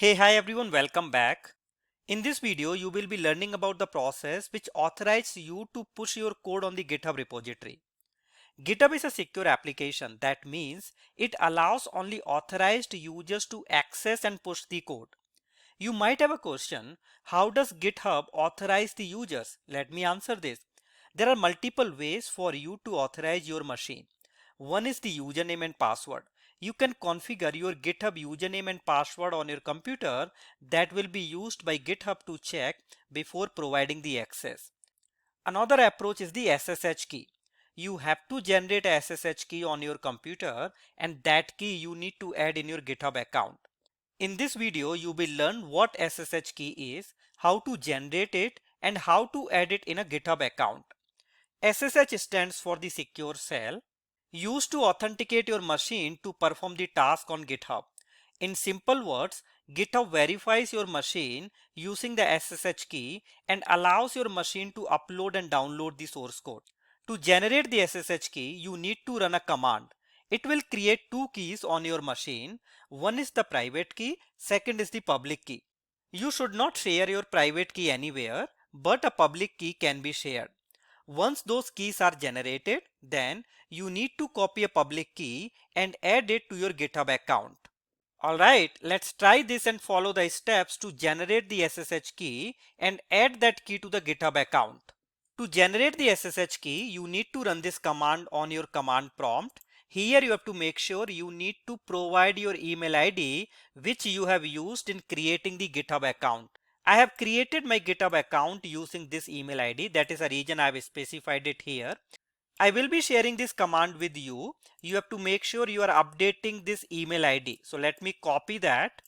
Hi everyone, welcome back. In this video, you will be learning about the process which authorizes you to push your code on the GitHub repository. GitHub is a secure application. That means it allows only authorized users to access and push the code. You might have a question, how does GitHub authorize the users? Let me answer this. There are multiple ways for you to authorize your machine. One is the username and password. You can configure your GitHub username and password on your computer that will be used by GitHub to check before providing the access. Another approach is the SSH key. You have to generate a SSH key on your computer, and that key you need to add in your GitHub account. In this video, you will learn what SSH key is, how to generate it, and how to add it in a GitHub account. SSH stands for the secure shell, used to authenticate your machine to perform the task on GitHub. In simple words, GitHub verifies your machine using the SSH key and allows your machine to upload and download the source code. To generate the SSH key, you need to run a command. It will create two keys on your machine. One is the private key, second is the public key. You should not share your private key anywhere, but a public key can be shared. Once those keys are generated, then you need to copy a public key and add it to your GitHub account. Alright, let's try this and follow the steps to generate the SSH key and add that key to the GitHub account. To generate the SSH key, you need to run this command on your command prompt. Here you have to make sure you need to provide your email ID which you have used in creating the GitHub account. I have created my GitHub account using this email ID. That is the reason I have specified it here. I will be sharing this command with you. You have to make sure you are updating this email ID. So let me copy that.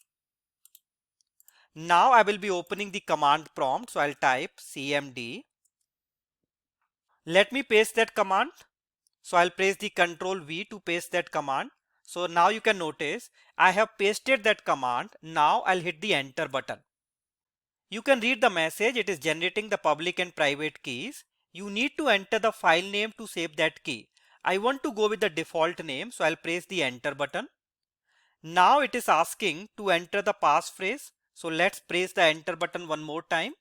Now I will be opening the command prompt. So I'll type cmd. Let me paste that command. So I'll press the Ctrl V to paste that command. So now you can notice I have pasted that command. Now I'll hit the enter button. You can read the message. It is generating the public and private keys. You need to enter the file name to save that key. I want to go with the default name, so I'll press the enter button. Now it is asking to enter the passphrase. So let's press the enter button one more time.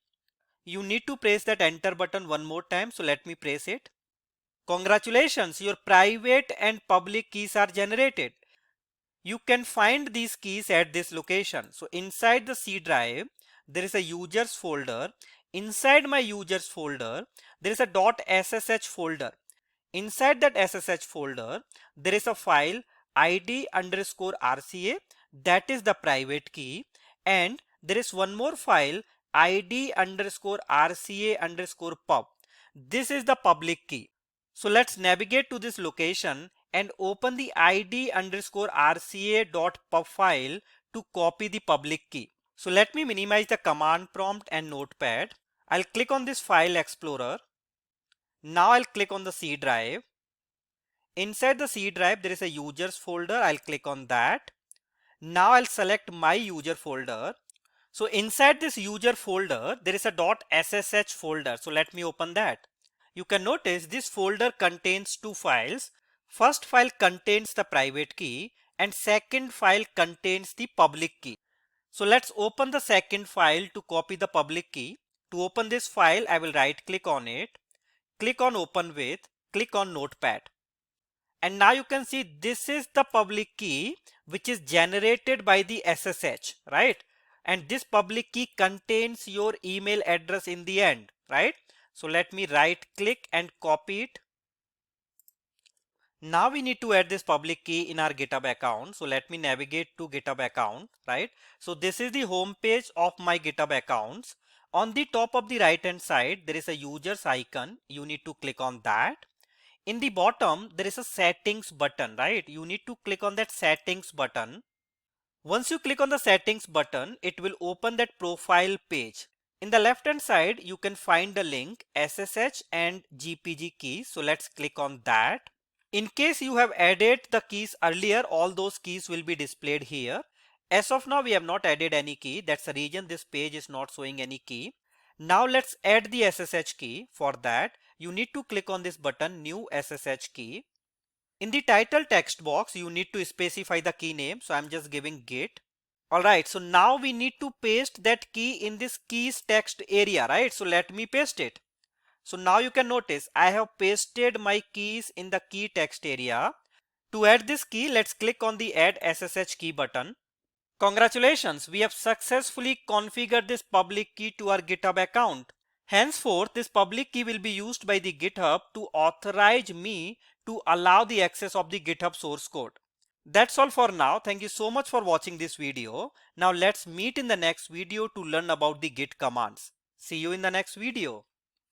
You need to press that enter button one more time. So let me press it. Congratulations, your private and public keys are generated. You can find these keys at this location. So inside the C drive, there is a users folder. Inside my users folder, there is a .ssh folder. Inside that SSH folder, there is a file id_rca, that is the private key, and there is one more file id_rca_pub. This is the public key. So let's navigate to this location and open the id_rca.pub file to copy the public key. So let me minimize the command prompt and notepad. I'll click on this file explorer. Now I'll click on the C drive. Inside the C drive, there is a users folder. I'll click on that. Now I'll select my user folder. So inside this user folder, there is a .ssh folder. So let me open that. You can notice this folder contains two files. First file contains the private key and second file contains the public key. So let's open the second file to copy the public key. To open this file, I will right click on it, click on open with, click on notepad. And now you can see this is the public key which is generated by the SSH, right? And this public key contains your email address in the end, right? So let me right click and copy it. Now we need to add this public key in our GitHub account. So let me navigate to GitHub account, right? So this is the home page of my GitHub accounts. On the top of the right hand side, there is a users icon. You need to click on that. In the bottom, there is a settings button, right? You need to click on that settings button. Once you click on the settings button, it will open that profile page. In the left hand side, you can find the link SSH and GPG keys. So let's click on that. In case you have added the keys earlier, all those keys will be displayed here. As of now, we have not added any key. That's the reason this page is not showing any key. Now let's add the SSH key. For that, you need to click on this button, new SSH key. In the title text box, you need to specify the key name. So I'm just giving Git. Alright, so now we need to paste that key in this keys text area, right? So let me paste it. So now you can notice I have pasted my keys in the key text area. To add this key, let's click on the Add SSH Key button. Congratulations, we have successfully configured this public key to our GitHub account. Henceforth, this public key will be used by the GitHub to authorize me to allow the access of the GitHub source code. That's all for now. Thank you so much for watching this video. Now let's meet in the next video to learn about the Git commands. See you in the next video.